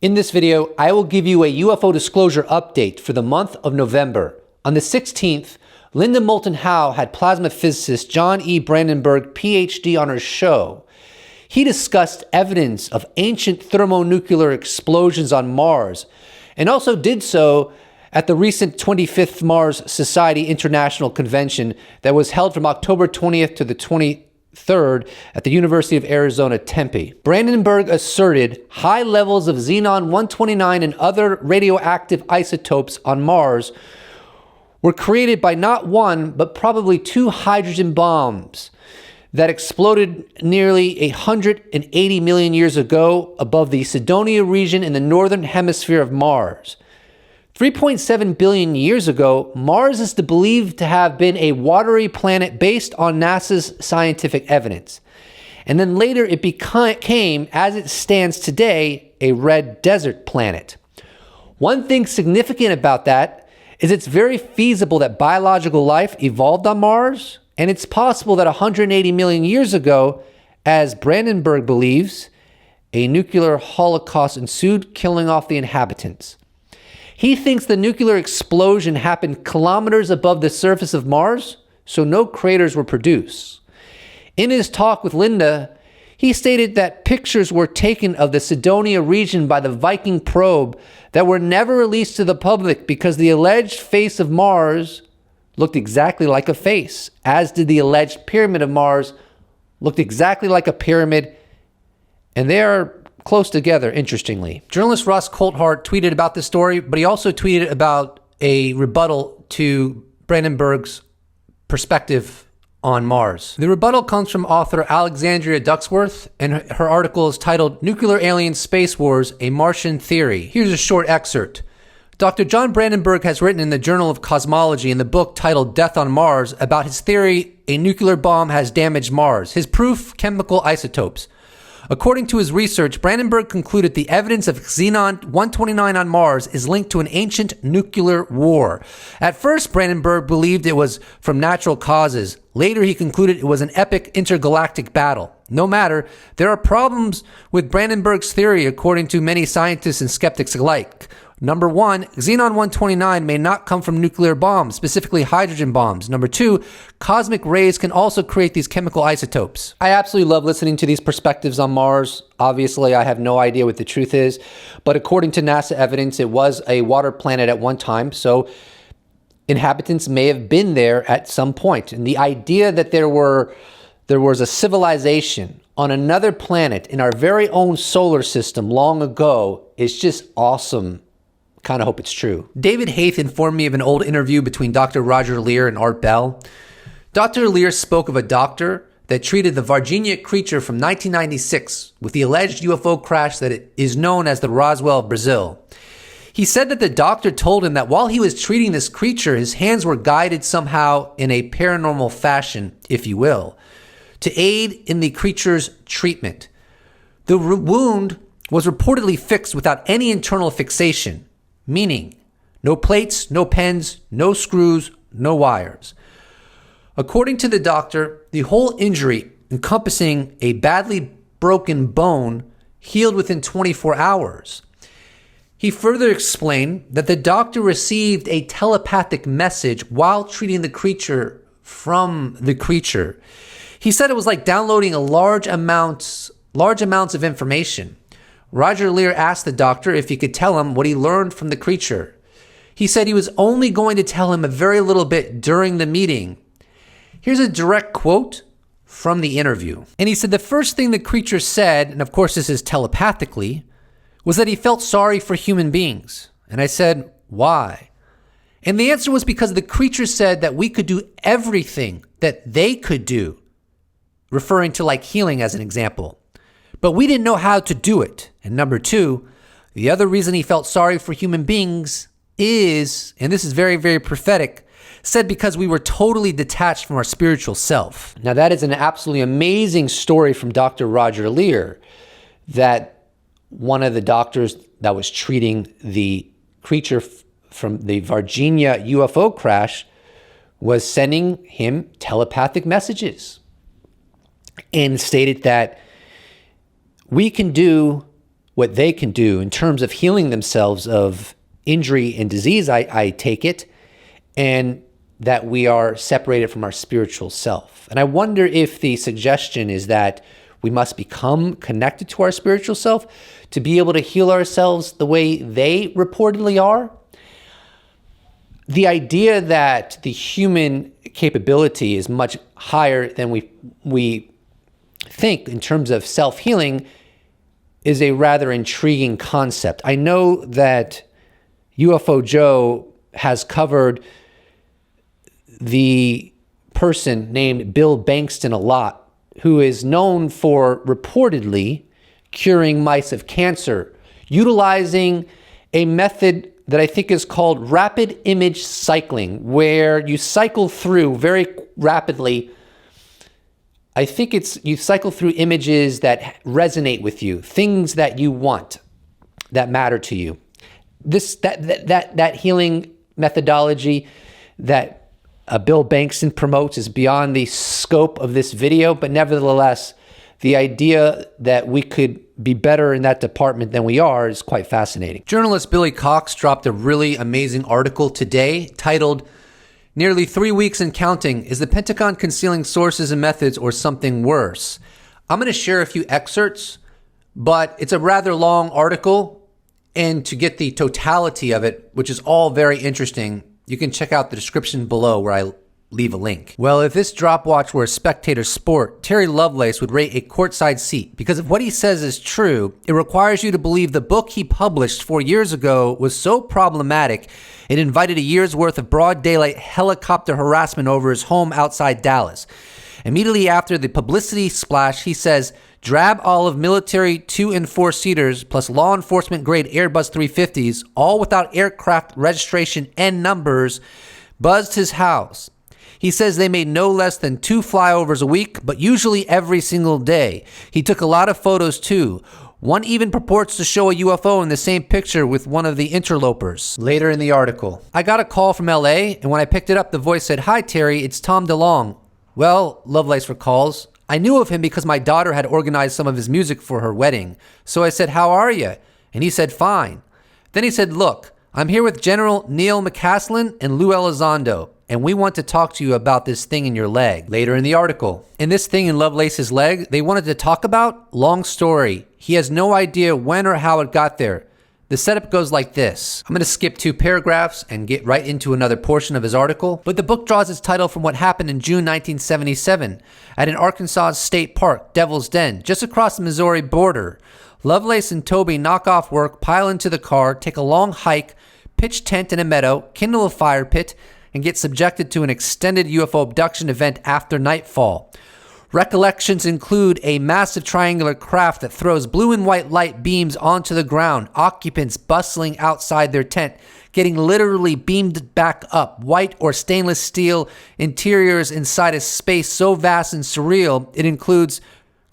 In this video, I will give you a UFO disclosure update for the month of November. On the 16th, Linda Moulton Howe had plasma physicist John E. Brandenburg, Ph.D. on her show. He discussed evidence of ancient thermonuclear explosions on Mars, and also did so at the recent 25th Mars Society International Convention that was held from October 20th to the 23rd at the University of Arizona, Tempe. Brandenburg asserted high levels of xenon-129 and other radioactive isotopes on Mars were created by not one, but probably two hydrogen bombs that exploded nearly 180 million years ago above the Cydonia region in the northern hemisphere of Mars. 3.7 billion years ago, Mars is believed to have been a watery planet based on NASA's scientific evidence. And then later it became, as it stands today, a red desert planet. One thing significant about that is it's very feasible that biological life evolved on Mars, and it's possible that 180 million years ago, as Brandenburg believes, a nuclear holocaust ensued, killing off the inhabitants. He thinks the nuclear explosion happened kilometers above the surface of Mars, so no craters were produced. In his talk with Linda, he stated that pictures were taken of the Cydonia region by the Viking probe that were never released to the public because the alleged face of Mars looked exactly like a face, as did the alleged pyramid of Mars looked exactly like a pyramid, and they are close together, interestingly. Journalist Ross Coulthart tweeted about this story, but he also tweeted about a rebuttal to Brandenburg's perspective on Mars. The rebuttal comes from author Alexandria Ducksworth, and her article is titled Nuclear Alien Space Wars, A Martian Theory. Here's a short excerpt. Dr. John Brandenburg has written in the Journal of Cosmology in the book titled Death on Mars about his theory a nuclear bomb has damaged Mars. His proof, chemical isotopes. According to his research, Brandenburg concluded the evidence of xenon-129 on Mars is linked to an ancient nuclear war. At first, Brandenburg believed it was from natural causes. Later, he concluded it was an epic intergalactic battle. No matter, there are problems with Brandenburg's theory, according to many scientists and skeptics alike. Number one, xenon-129 may not come from nuclear bombs, specifically hydrogen bombs. Number two, cosmic rays can also create these chemical isotopes. I absolutely love listening to these perspectives on Mars. Obviously, I have no idea what the truth is, but according to NASA evidence, it was a water planet at one time, so inhabitants may have been there at some point. And the idea that there was a civilization on another planet in our very own solar system long ago is just awesome. Kind of hope it's true. David Haith informed me of an old interview between Dr. Roger Leir and Art Bell. Dr. Leir spoke of a doctor that treated the Varginha creature from 1996 with the alleged UFO crash that is known as the Roswell of Brazil. He said that the doctor told him that while he was treating this creature, his hands were guided somehow in a paranormal fashion, if you will, to aid in the creature's treatment. The wound was reportedly fixed without any internal fixation. Meaning, no plates, no pens, no screws, no wires. According to the doctor, the whole injury, encompassing a badly broken bone, healed within 24 hours. He further explained that the doctor received a telepathic message while treating the creature from the creature. He said it was like downloading large amounts of information. Roger Leir asked the doctor if he could tell him what he learned from the creature. He said he was only going to tell him a very little bit during the meeting. Here's a direct quote from the interview. And he said the first thing the creature said, and of course this is telepathically, was that he felt sorry for human beings. And I said, why? And the answer was because the creature said that we could do everything that they could do, referring to like healing as an example. But we didn't know how to do it. And number two, the other reason he felt sorry for human beings is, and this is very, very prophetic, said because we were totally detached from our spiritual self. Now that is an absolutely amazing story from Dr. Roger Leir, that one of the doctors that was treating the creature from the Varginha UFO crash was sending him telepathic messages and stated that we can do what they can do in terms of healing themselves of injury and disease, I take it, and that we are separated from our spiritual self. And I wonder if the suggestion is that we must become connected to our spiritual self to be able to heal ourselves the way they reportedly are. The idea that the human capability is much higher than we think in terms of self-healing is a rather intriguing concept. I know that UFO Joe has covered the person named Bill Bengston a lot, who is known for reportedly curing mice of cancer, utilizing a method that I think is called rapid image cycling, where you cycle through very rapidly. I think you cycle through images that resonate with you, things that you want, that matter to you. That healing methodology that Bill Bengston promotes is beyond the scope of this video, but nevertheless, the idea that we could be better in that department than we are is quite fascinating. Journalist Billy Cox dropped a really amazing article today titled, "Nearly 3 weeks and counting. Is the Pentagon concealing sources and methods or something worse?" I'm going to share a few excerpts, but it's a rather long article, and to get the totality of it, which is all very interesting, you can check out the description below where I leave a link. Well, if this drop watch were a spectator sport, Terry Lovelace would rate a courtside seat, because if what he says is true, it requires you to believe the book he published 4 years ago was so problematic it invited a year's worth of broad daylight helicopter harassment over his home outside Dallas. Immediately after the publicity splash, he says, drab olive military 2- and 4-seaters plus law enforcement grade Airbus 350s, all without aircraft registration and numbers, buzzed his house. He says they made no less than 2 flyovers a week, but usually every single day. He took a lot of photos too. One even purports to show a UFO in the same picture with one of the interlopers. Later in the article, I got a call from LA, and when I picked it up, the voice said, "Hi Terry, it's Tom DeLonge." Well, Lovelace recalls, I knew of him because my daughter had organized some of his music for her wedding. So I said, "How are you?" And he said, "Fine." Then he said, "Look, I'm here with General Neil McCaslin and Lou Elizondo, and we want to talk to you about this thing in your leg." Later in the article, in this thing in Lovelace's leg, they wanted to talk about? Long story. He has no idea when or how it got there. The setup goes like this. I'm going to skip 2 paragraphs and get right into another portion of his article, but the book draws its title from what happened in June 1977 at an Arkansas state park, Devil's Den, just across the Missouri border. Lovelace and Toby knock off work, pile into the car, take a long hike, pitch tent in a meadow, kindle a fire pit, and get subjected to an extended UFO abduction event after nightfall. Recollections include a massive triangular craft that throws blue and white light beams onto the ground, occupants bustling outside their tent, getting literally beamed back up, white or stainless steel interiors inside a space so vast and surreal it includes,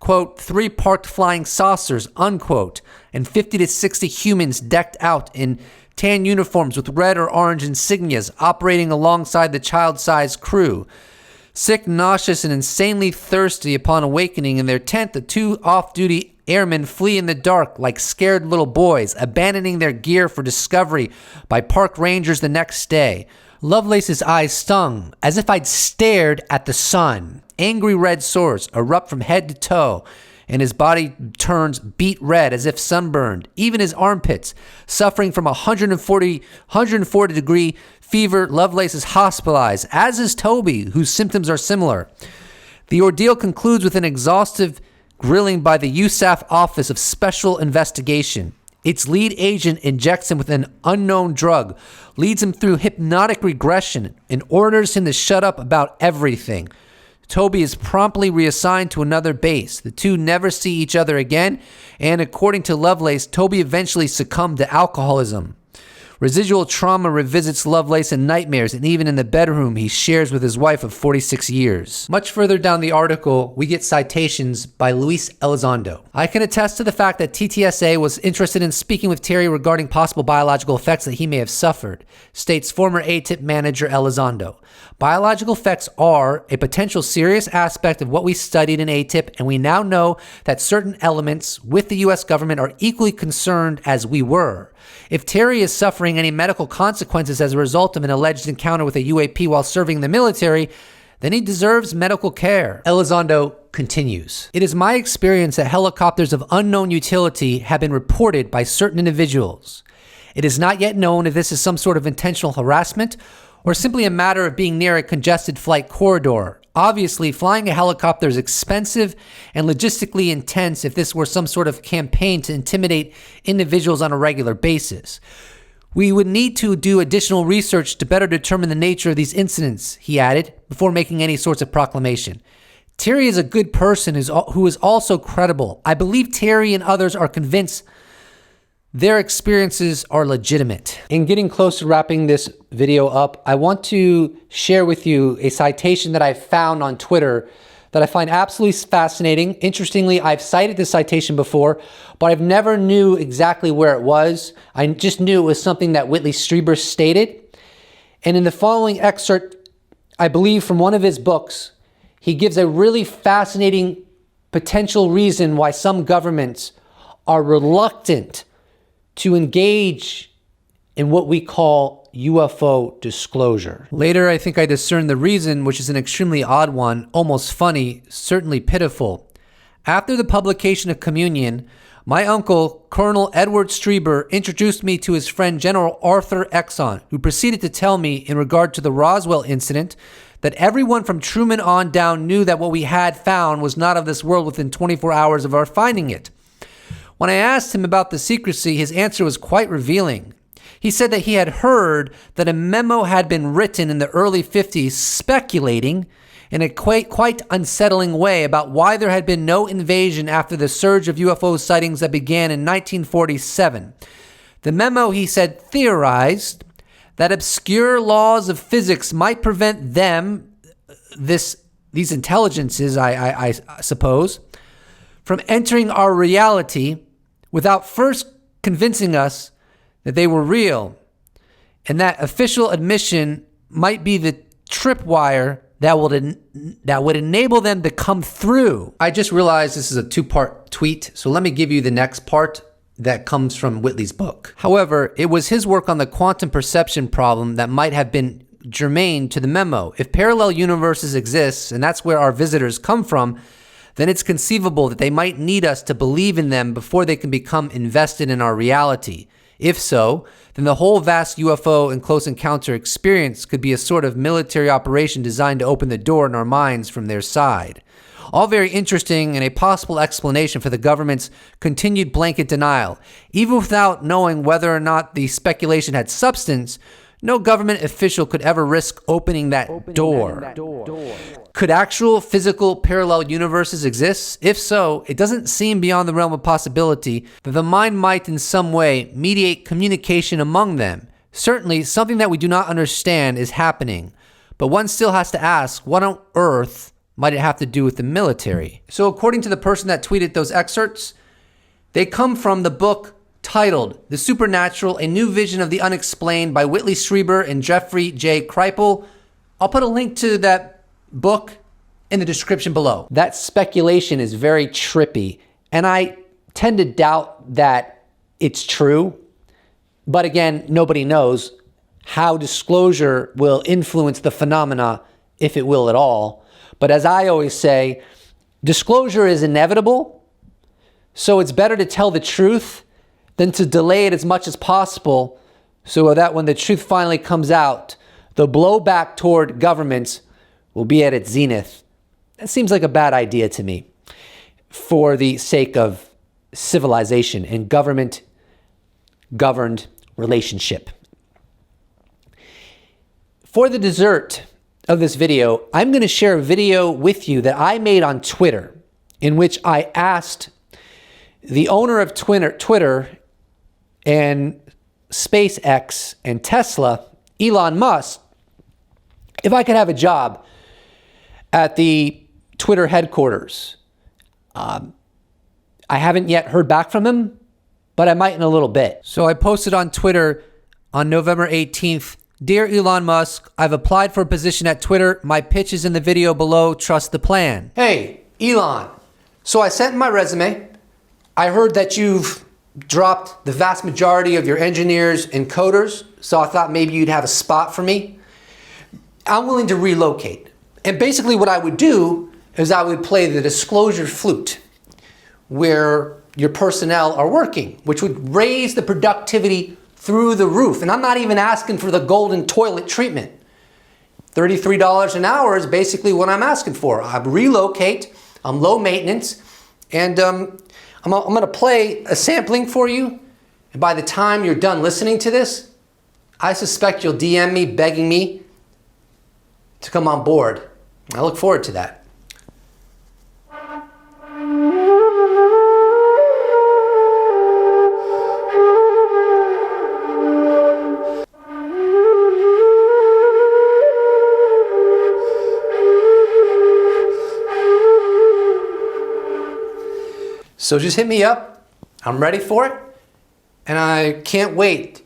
quote, 3 parked flying saucers, unquote, and 50 to 60 humans decked out in tan uniforms with red or orange insignias operating alongside the child-sized crew. Sick, nauseous, and insanely thirsty upon awakening in their tent, the 2 off-duty airmen flee in the dark like scared little boys, abandoning their gear for discovery by park rangers the next day. Lovelace's eyes stung, as if I'd stared at the sun. Angry red sores erupt from head to toe, and his body turns beet red as if sunburned. Even his armpits, suffering from 140 degree fever, Lovelace is hospitalized, as is Toby, whose symptoms are similar. The ordeal concludes with an exhaustive grilling by the USAF Office of Special Investigation. Its lead agent injects him with an unknown drug, leads him through hypnotic regression, and orders him to shut up about everything. Toby is promptly reassigned to another base. The 2 never see each other again, and according to Lovelace, Toby eventually succumbed to alcoholism. Residual trauma revisits Lovelace in nightmares and even in the bedroom he shares with his wife of 46 years. Much further down the article, we get citations by Luis Elizondo. I can attest to the fact that TTSA was interested in speaking with Terry regarding possible biological effects that he may have suffered, states former ATIP manager Elizondo. Biological effects are a potential serious aspect of what we studied in ATIP, and we now know that certain elements with the U.S. government are equally concerned as we were. If Terry is suffering any medical consequences as a result of an alleged encounter with a UAP while serving in the military, then he deserves medical care. Elizondo continues. It is my experience that helicopters of unknown utility have been reported by certain individuals. It is not yet known if this is some sort of intentional harassment or simply a matter of being near a congested flight corridor. Obviously, flying a helicopter is expensive and logistically intense if this were some sort of campaign to intimidate individuals on a regular basis. We would need to do additional research to better determine the nature of these incidents, he added, before making any sorts of proclamation. Terry is a good person who is also credible. I believe Terry and others are convinced their experiences are legitimate. In getting close to wrapping this video up, I want to share with you a citation that I found on Twitter that I find absolutely fascinating. Interestingly, I've cited this citation before, but I've never knew exactly where it was. I just knew it was something that Whitley Strieber stated. And in the following excerpt, I believe from one of his books, he gives a really fascinating potential reason why some governments are reluctant to engage in what we call UFO disclosure. Later, I think I discerned the reason, which is an extremely odd one, almost funny, certainly pitiful. After the publication of Communion, my uncle, Colonel Edward Strieber, introduced me to his friend General Arthur Exon, who proceeded to tell me, in regard to the Roswell incident, that everyone from Truman on down knew that what we had found was not of this world within 24 hours of our finding it. When I asked him about the secrecy, his answer was quite revealing. He said that he had heard that a memo had been written in the early 50s speculating in a quite unsettling way about why there had been no invasion after the surge of UFO sightings that began in 1947. The memo, he said, theorized that obscure laws of physics might prevent them, these intelligences, I suppose, from entering our reality without first convincing us that they were real, and that official admission might be the tripwire that would enable them to come through. I just realized this is a two-part tweet, so let me give you the next part that comes from Whitley's book. However, it was his work on the quantum perception problem that might have been germane to the memo. If parallel universes exist, and that's where our visitors come from, then it's conceivable that they might need us to believe in them before they can become invested in our reality. If so, then the whole vast UFO and close encounter experience could be a sort of military operation designed to open the door in our minds from their side. All very interesting and a possible explanation for the government's continued blanket denial. Even without knowing whether or not the speculation had substance, no government official could ever risk opening that door. Could actual physical parallel universes exist? If so, it doesn't seem beyond the realm of possibility that the mind might in some way mediate communication among them. Certainly, something that we do not understand is happening. But one still has to ask, what on earth might it have to do with the military? So according to the person that tweeted those excerpts, they come from the book titled The Supernatural, A New Vision of the Unexplained by Whitley Strieber and Jeffrey J. Kripal. I'll put a link to that book in the description below. That speculation is very trippy, and I tend to doubt that it's true. But again, nobody knows how disclosure will influence the phenomena, if it will at all. But as I always say, disclosure is inevitable, so it's better to tell the truth than to delay it as much as possible so that when the truth finally comes out, the blowback toward governments will be at its zenith. That seems like a bad idea to me for the sake of civilization and government-governed relationship. For the dessert of this video, I'm going to share a video with you that I made on Twitter in which I asked the owner of Twitter and SpaceX, and Tesla, Elon Musk, if I could have a job at the Twitter headquarters. I haven't yet heard back from him, but I might in a little bit. So I posted on Twitter on November 18th, "Dear Elon Musk, I've applied for a position at Twitter. My pitch is in the video below. Trust the plan." Hey, Elon. So I sent in my resume. I heard that you've dropped the vast majority of your engineers and coders, so I thought maybe you'd have a spot for me. I'm willing to relocate. And basically what I would do is I would play the disclosure flute where your personnel are working, which would raise the productivity through the roof. And I'm not even asking for the golden toilet treatment. $33 an hour is basically what I'm asking for. I relocate, I'm low maintenance, and I'm gonna play a sampling for you. And by the time you're done listening to this, I suspect you'll DM me begging me to come on board. I look forward to that. So just hit me up. I'm ready for it. And I can't wait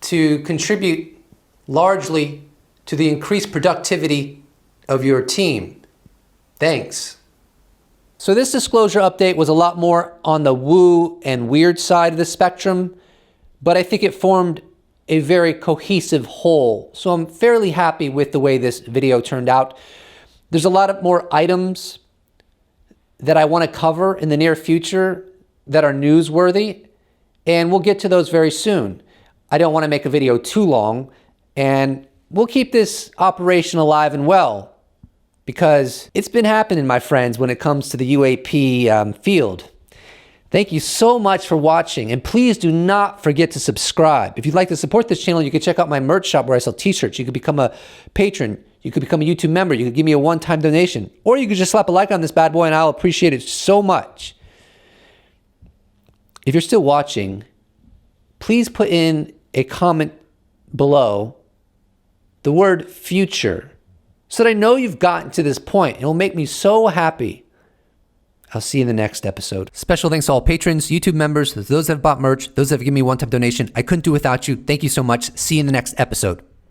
to contribute largely to the increased productivity of your team. Thanks. So this disclosure update was a lot more on the woo and weird side of the spectrum, but I think it formed a very cohesive whole. So I'm fairly happy with the way this video turned out. There's a lot of more items that I want to cover in the near future that are newsworthy, and we'll get to those very soon. I don't want to make a video too long, and we'll keep this operation alive and well, because it's been happening, my friends, when it comes to the UAP field. Thank you so much for watching, and please do not forget to subscribe. If you'd like to support this channel, you can check out my merch shop where I sell t-shirts. You could become a patron. You could become a YouTube member. You could give me a one-time donation. Or you could just slap a like on this bad boy and I'll appreciate it so much. If you're still watching, please put in a comment below the word future so that I know you've gotten to this point. It will make me so happy. I'll see you in the next episode. Special thanks to all patrons, YouTube members, those that have bought merch, those that have given me a one-time donation. I couldn't do without you. Thank you so much. See you in the next episode.